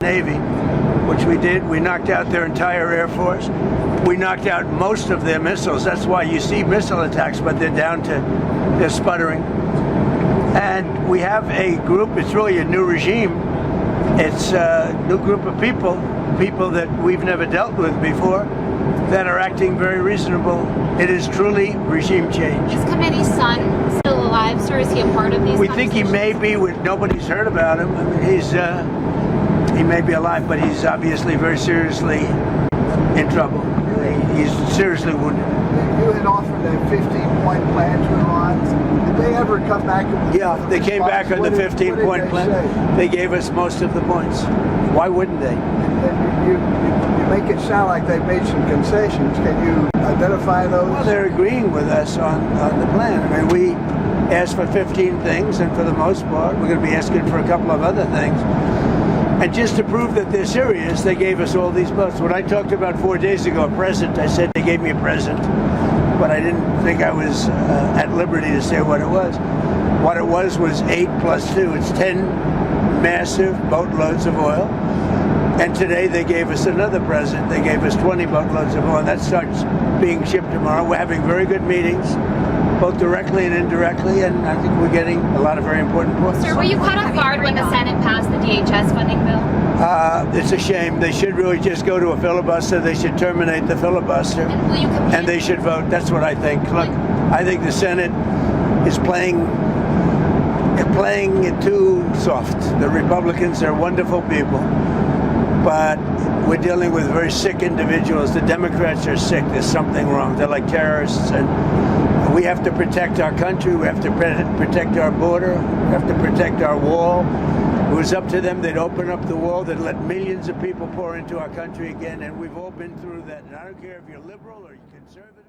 Navy, which we did, we knocked out their entire air force. We knocked out most of their missiles. That's why you see missile attacks, but they're sputtering. And we have a group, it's really a new regime. It's a new group of people that we've never dealt with before, that are acting very reasonable. It is truly regime change. Is Khamenei's son still alive, sir? Is he a part of these? We think he may be. Nobody's heard about him. I mean, he may be alive, but he's obviously very seriously in trouble. He's seriously wounded. You had offered a 15-point plan to Iran. Did they ever come back? Yeah, they came back on the 15-point plan. They gave us most of the points. Why wouldn't they? You make it sound like they've made some concessions. Can you identify those? Well, they're agreeing with us on the plan. I mean, we asked for 15 things, and for the most part, we're going to be asking for a couple of other things. And just to prove that they're serious, they gave us all these votes. When I talked about 4 days ago, a present, I said they gave me a present, but I didn't think I was at liberty to say what it was. What it was 8 plus 2. It's 10 massive boatloads of oil. And today they gave us another present. They gave us 20 boatloads of oil. That starts being shipped tomorrow. We're having very good meetings, both directly and indirectly, and I think we're getting a lot of very important points. Sir, were you caught off guard when the Senate passed the DHS funding bill? It's a shame. They should really just go to a filibuster. They should terminate the filibuster. And will you compete? And they should vote. That's what I think. Look, I think the Senate is playing it too soft. The Republicans are wonderful people, but we're dealing with very sick individuals. The Democrats are sick. There's something wrong. They're like terrorists, and we have to protect our country. We have to protect our border. We have to protect our wall. It was up to them. They'd open up the wall. They'd let millions of people pour into our country again, and we've all been through that. And I don't care if you're liberal or you're conservative.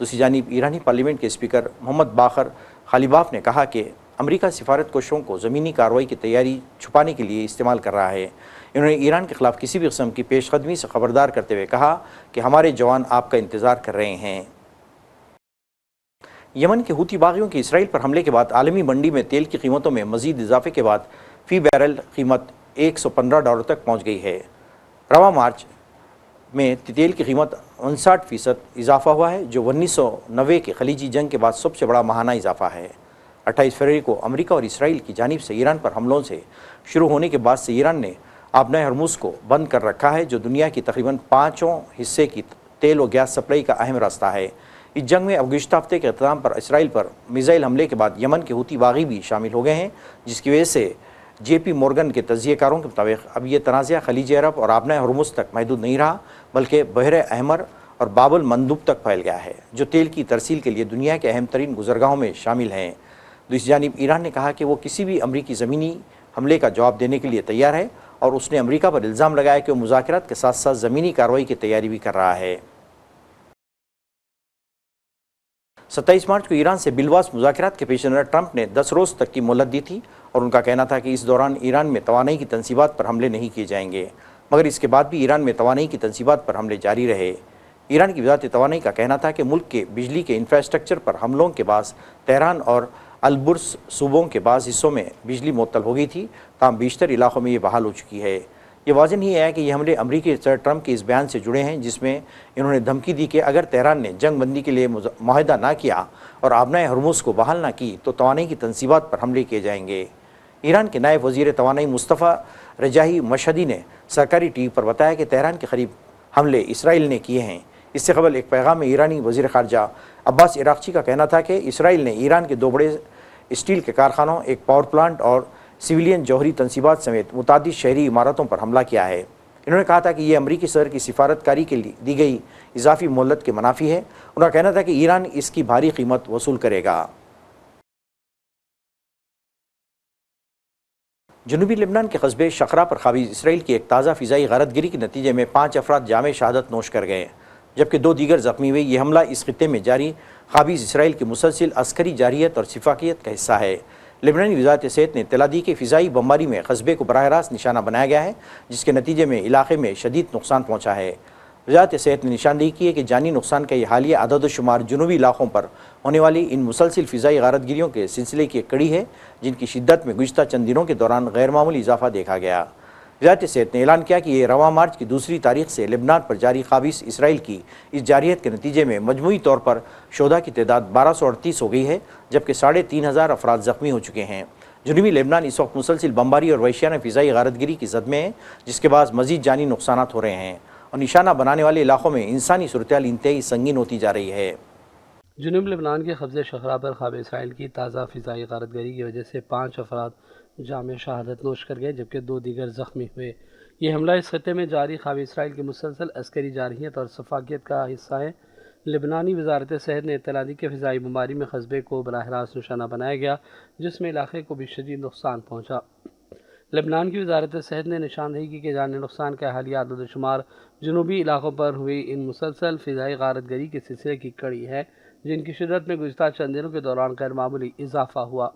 دوسری جانب ایرانی parliament کے speaker محمد باقر خالیباف نے کہا کہ امریکہ سفارت کوشوں کو زمینی کارروائی کی تیاری چھپانے کے لیے استعمال کر رہا ہے۔ انہوں نے ایران کے خلاف کسی بھی قسم کی پیش قدمی سے خبردار کرتے ہوئے کہا کہ ہمارے جوان آپ کا انتظار کر رہے ہیں۔ یمن کے حوثی باغیوں کے اسرائیل پر حملے کے بعد عالمی منڈی میں تیل کی قیمتوں میں مزید اضافے کے بعد فی بیرل قیمت $115 تک پہنچ گئی ہے۔ رواں مارچ میں تیل کی قیمت 59% اضافہ ہوا ہے، جو 1990 کے خلیجی جنگ کے بعد سب سے بڑا ماہانہ اضافہ ہے۔ 28 فروری کو امریکہ اور اسرائیل کی جانب سے ایران پر حملوں سے شروع ہونے کے بعد سے ایران نے آبنائے ہرمز کو بند کر رکھا ہے، جو دنیا کی تقریباً 5واں حصے کی تیل و گیس سپلائی کا اہم راستہ ہے۔ اس جنگ میں اب گزشتہ ہفتے کے اختتام پر اسرائیل پر میزائل حملے کے بعد یمن کے حوثی باغی بھی شامل ہو گئے ہیں، جس کی وجہ سے JP مورگن کے تجزیہ کاروں کے مطابق اب یہ تنازع خلیج عرب اور آبنائے ہرمز تک محدود نہیں رہا، بلکہ بحر احمر اور باب المندب تک پھیل گیا ہے، جو تیل کی ترسیل کے لیے دنیا کے اہم ترین گزرگاہوں میں شامل ہیں۔ دوسری جانب ایران نے کہا کہ وہ کسی بھی امریکی زمینی حملے کا جواب دینے کے لیے تیار ہے، اور اس نے امریکہ پر الزام لگایا کہ وہ مذاکرات کے ساتھ ساتھ زمینی کارروائی کی تیاری بھی کر رہا ہے۔ 27 مارچ کو ایران سے بالواس مذاکرات کے پیش نظر ٹرمپ نے 10 روز تک کی مہلت دی تھی، اور ان کا کہنا تھا کہ اس دوران ایران میں توانائی کی تنصیبات پر حملے نہیں کیے جائیں گے، مگر اس کے بعد بھی ایران میں توانائی کی تنصیبات پر حملے جاری رہے۔ ایران کی وزارت توانائی کا کہنا تھا کہ ملک کے بجلی کے انفراسٹرکچر پر حملوں کے باعث تہران اور البرز صوبوں کے بعض حصوں میں بجلی معطل ہو گئی تھی، تاہم بیشتر علاقوں میں یہ بحال ہو چکی ہے۔ یہ واضح نہیں ہے کہ یہ حملے امریکی صدر ٹرمپ کے اس بیان سے جڑے ہیں، جس میں انہوں نے دھمکی دی کہ اگر تہران نے جنگ بندی کے لیے معاہدہ نہ کیا اور آبنائے ہرمز کو بحال نہ کی تو توانائی کی تنصیبات پر حملے کیے جائیں گے۔ ایران کے نائب وزیر توانائی مصطفیٰ رجائی مشہدی نے سرکاری ٹی وی پر بتایا کہ تہران کے قریب حملے اسرائیل نے کیے ہیں۔ اس سے قبل ایک پیغام میں ایرانی وزیر خارجہ عباس عراقچی کا کہنا تھا کہ اسرائیل نے ایران کے 2 بڑے اسٹیل کے کارخانوں، ایک پاور پلانٹ اور سویلین جوہری تنصیبات سمیت متعدد شہری عمارتوں پر حملہ کیا ہے۔ انہوں نے کہا تھا کہ یہ امریکی صدر کی سفارت کاری کے لیے دی گئی اضافی مہلت کے منافی ہے۔ ان کا کہنا تھا کہ ایران اس کی بھاری قیمت وصول کرے گا۔ جنوبی لبنان کے قصبے شقرا پر قابض اسرائیل کی ایک تازہ فضائی غارت گری کے نتیجے میں 5 افراد جامع شہادت نوش کر گئے، جبکہ 2 دیگر زخمی ہوئے۔ یہ حملہ اس خطے میں جاری قابض اسرائیل کی مسلسل عسکری جارحیت اور شفاقیت کا حصہ ہے۔ لبنانی وزارت صحت نے اطلاع دی کہ فضائی بمباری میں قصبے کو براہ راست نشانہ بنایا گیا ہے، جس کے نتیجے میں علاقے میں شدید نقصان پہنچا ہے۔ وزارت صحت نے نشاندہی کی ہے کہ جانی نقصان کا یہ حالیہ عدد و شمار جنوبی علاقوں پر ہونے والی ان مسلسل فضائی غارت گریوں کے سلسلے کی ایک کڑی ہے، جن کی شدت میں گزشتہ چند دنوں کے دوران غیر معمولی اضافہ دیکھا گیا۔ وزارت صحت نے اعلان کیا کہ یہ رواں مارچ کی 2 تاریخ سے لبنان پر جاری قابض اسرائیل کی اس جارحیت کے نتیجے میں مجموعی طور پر شہداء کی تعداد 1238 ہو گئی ہے، جبکہ 3500 افراد زخمی ہو چکے ہیں۔ جنوبی لبنان اس وقت مسلسل بمباری اور وحشیانہ فضائی غارت گری کی زد میں ہے، جس کے باعث مزید جانی نقصانات ہو رہے ہیں، اور نشانہ بنانے والے علاقوں میں انسانی صورتحال انتہائی سنگین ہوتی جا رہی ہے۔ جنوب لبنان کے قبضے شقرا پر قابض اسرائیل کی تازہ فضائی غارت گری کی وجہ سے 5 افراد جامع شہادت نوش کر گئے، جبکہ 2 دیگر زخمی ہوئے۔ یہ حملہ اس خطے میں جاری قابض اسرائیل کی مسلسل عسکری جارحیت اور شفاقیت کا حصہ ہے۔ لبنانی وزارت صحت نے اطلاع دی کہ فضائی بمباری میں قصبے کو براہ راست نشانہ بنایا گیا، جس میں علاقے کو بھی شدید نقصان پہنچا۔ لبنان کی وزارت صحت نے نشاندہی کی کہ جانی نقصان کا حالیہ عدد و شمار جنوبی علاقوں پر ہوئی ان مسلسل فضائی غارت گری کے سلسلے کی کڑی ہے، جن کی شدت میں گزشتہ چند دنوں کے دوران غیر معمولی اضافہ ہوا۔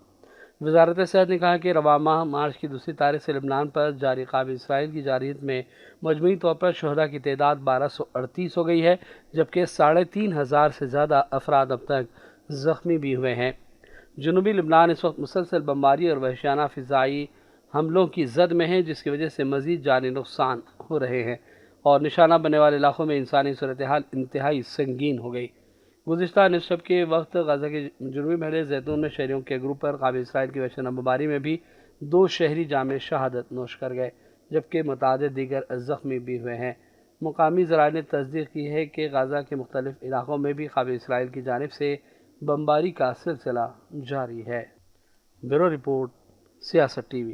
وزارت صحت نے کہا کہ رواں ماہ مارچ کی 2 تاریخ سے لبنان پر جاری قابض اسرائیل کی جارحیت میں مجموعی طور پر شہداء کی تعداد 1238 ہو گئی ہے، جبکہ 3500 سے زیادہ افراد اب تک زخمی بھی ہوئے ہیں۔ جنوبی لبنان اس وقت مسلسل بمباری اور وحشیانہ فضائی حملوں کی زد میں ہے، جس کی وجہ سے مزید جانی نقصان ہو رہے ہیں، اور نشانہ بننے والے علاقوں میں انسانی صورتحال انتہائی سنگین ہو گئی۔ گزشتہ نصف شب کے وقت غزہ کے جنوبی محلے زیتون میں شہریوں کے گروپ پر قابض اسرائیل کی وحشیانہ بمباری میں بھی 2 شہری جامع شہادت نوش کر گئے، جبکہ متعدد دیگر زخمی بھی ہوئے ہیں۔ مقامی ذرائع نے تصدیق کی ہے کہ غزہ کے مختلف علاقوں میں بھی قابض اسرائیل کی جانب سے بمباری کا سلسلہ جاری ہے۔ بیورو رپورٹ، سیاست ٹی وی۔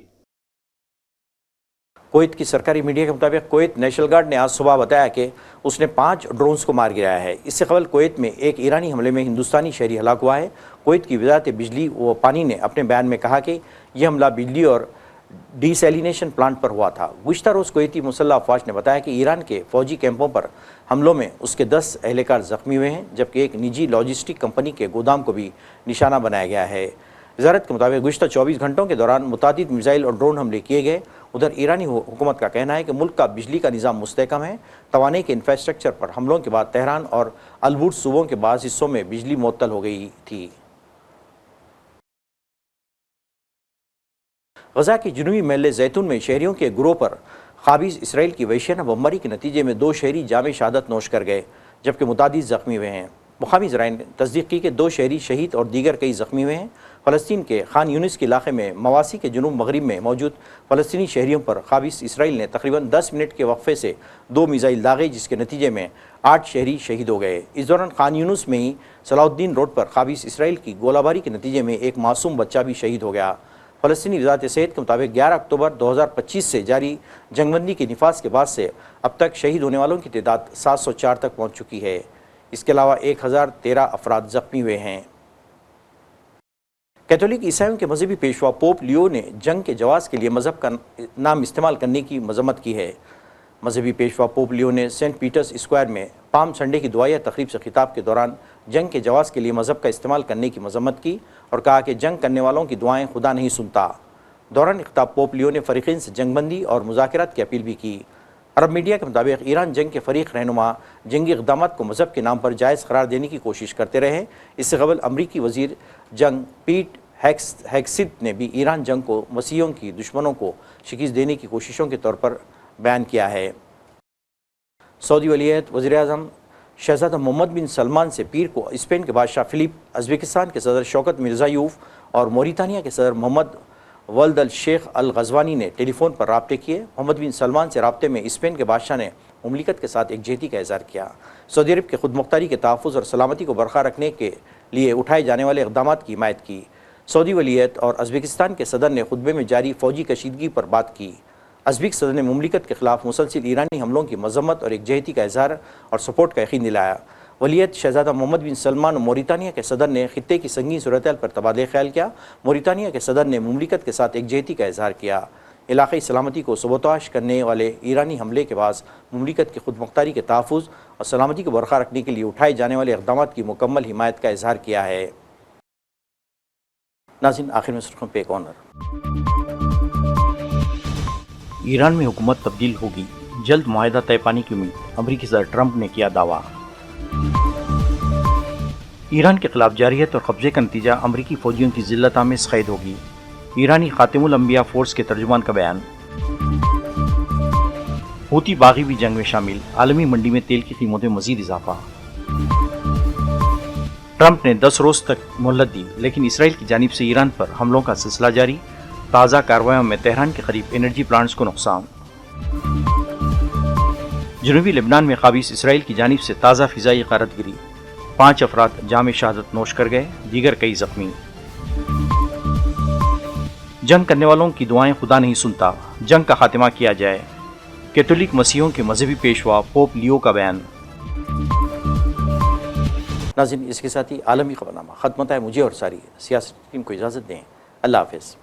کویت کی سرکاری میڈیا کے مطابق کویت نیشنل گارڈ نے آج صبح بتایا کہ اس نے 5 ڈرونز کو مار گرایا ہے۔ اس سے قبل کویت میں ایک ایرانی حملے میں ہندوستانی شہری ہلاک ہوا ہے۔ کویت کی وزارت بجلی و پانی نے اپنے بیان میں کہا کہ یہ حملہ بجلی اور ڈیسیلینیشن پلانٹ پر ہوا تھا۔ گزشتہ روز کویتی مسلح افواج نے بتایا کہ ایران کے فوجی کیمپوں پر حملوں میں اس کے 10 اہلکار زخمی ہوئے ہیں، جبکہ ایک نجی لاجسٹک کمپنی کے گودام کو بھی نشانہ بنایا گیا ہے۔ وزارت کے مطابق گزشتہ 24 گھنٹوں کے دوران متعدد میزائل اور ڈرون حملے کیے گئے۔ ادھر ایرانی حکومت کا کہنا ہے کہ ملک کا بجلی کا نظام مستحکم ہے۔ توانائی کے انفراسٹرکچر پر حملوں کے بعد تہران اور البرز صوبوں کے بعض حصوں میں بجلی معطل ہو گئی تھی۔ غزہ کے جنوبی محلے زیتون میں شہریوں کے گروہ پر قابض اسرائیل کی وحشیانہ بمباری کے نتیجے میں 2 شہری جام شہادت نوش کر گئے، جبکہ متعدد زخمی ہوئے ہیں۔ مقامی ذرائع نے تصدیق کی کہ 2 شہری شہید اور دیگر کئی زخمی ہوئے ہیں۔ فلسطین کے خان یونس کے علاقے میں مواسی کے جنوب مغرب میں موجود فلسطینی شہریوں پر قابض اسرائیل نے تقریباً 10 منٹ کے وقفے سے 2 میزائل داغے، جس کے نتیجے میں 8 شہری شہید ہو گئے۔ اس دوران خان یونس میں ہی صلاح الدین روڈ پر قابض اسرائیل کی گولہ باری کے نتیجے میں ایک معصوم بچہ بھی شہید ہو گیا۔ فلسطینی وزارت صحت کے مطابق 11 اکتوبر 2025 سے جاری جنگ بندی کے نفاذ کے بعد سے اب تک شہید ہونے والوں کی تعداد 704 تک پہنچ چکی ہے۔ اس کے علاوہ 1013 افراد زخمی ہوئے ہیں۔ کیتھولک عیسائیوں کے مذہبی پیشوا پوپ لیو نے جنگ کے جواز کے لیے مذہب کا نام استعمال کرنے کی مذمت کی ہے۔ مذہبی پیشوا پوپ لیو نے سینٹ پیٹرز اسکوائر میں پام سنڈے کی دعائیہ تقریب سے خطاب کے دوران جنگ کے جواز کے لیے مذہب کا استعمال کرنے کی مذمت کی اور کہا کہ جنگ کرنے والوں کی دعائیں خدا نہیں سنتا۔ دوران خطاب پوپ لیو نے فریقین سے جنگ بندی اور مذاکرات کی اپیل بھی کی۔ عرب میڈیا کے مطابق ایران جنگ کے فریق رہنما جنگی اقدامات کو مذہب کے نام پر جائز قرار دینے کی کوشش کرتے رہے۔ اس سے قبل امریکی وزیر جنگ پیٹ ہیگسیت نے بھی ایران جنگ کو مسیحیوں کی دشمنوں کو شکست دینے کی کوششوں کے طور پر بیان کیا ہے۔ سعودی ولی عہد وزیر اعظم شہزادہ محمد بن سلمان سے پیر کو اسپین کے بادشاہ فلپ، ازبکستان کے صدر شوکت مرزایوف اور موریتانیہ کے صدر محمد ولد الشیخ الغزوانی نے ٹیلی فون پر رابطے کیے۔ محمد بن سلمان سے رابطے میں اسپین کے بادشاہ نے مملکت کے ساتھ یکجہتی کا اظہار کیا۔ سعودی عرب کے خود مختاری کے تحفظ اور سلامتی کو برقرار رکھنے کے لیے اٹھائے جانے والے اقدامات کی حمایت کی۔ سعودی ولی عہد اور ازبکستان کے صدر نے خطبے میں جاری فوجی کشیدگی پر بات کی۔ ازبک صدر نے مملکت کے خلاف مسلسل ایرانی حملوں کی مذمت اور یکجہتی کا اظہار اور سپورٹ کا یقین دلایا۔ ولی عہد شہزادہ محمد بن سلمان اور موریتانیہ کے صدر نے خطے کی سنگین صورتحال پر تبادلہ خیال کیا۔ موریتانیہ کے صدر نے مملکت کے ساتھ یکجہتی کا اظہار کیا۔ علاقائی سلامتی کو سبوتاژ کرنے والے ایرانی حملے کے بعد مملکت کی خود مختاری کے تحفظ اور سلامتی کو برقرار رکھنے کے لیے اٹھائے جانے والے اقدامات کی مکمل حمایت کا اظہار کیا ہے۔ ناظرین، آخر میں سرخیوں پہ ایک آنر۔ ایران میں حکومت تبدیل ہوگی، جلد معاہدہ طے پانے کی امید، امریکی صدر ٹرمپ نے کیا دعویٰ۔ ایران کے خلاف جارحیت اور قبضے کا نتیجہ امریکی فوجیوں کی ذلت آمیز قید ہوگی، ایرانی خاتم الانبیاء فورس کے ترجمان کا بیان۔ حوثی باغی بھی جنگ میں شامل، عالمی منڈی میں تیل کی قیمتوں میں مزید اضافہ۔ ٹرمپ نے 10 روز تک مہلت دی، لیکن اسرائیل کی جانب سے ایران پر حملوں کا سلسلہ جاری، تازہ کارروائیوں میں تہران کے قریب انرجی پلانٹس کو نقصان۔ جنوبی لبنان میں قابض اسرائیل کی جانب سے تازہ فضائی غارت گری، 5 افراد جام شہادت نوش کر گئے، دیگر کئی زخمی۔ جنگ کرنے والوں کی دعائیں خدا نہیں سنتا، جنگ کا خاتمہ کیا جائے، کیتھولک مسیحیوں کے مذہبی پیشوا پوپ لیو کا بیان۔ ناظرین، اس کے ساتھ ہی عالمی خبرنامہ ختم ہوتا ہے۔ مجھے اور ساری سیاست ٹیم کو اجازت دیں۔ اللہ حافظ۔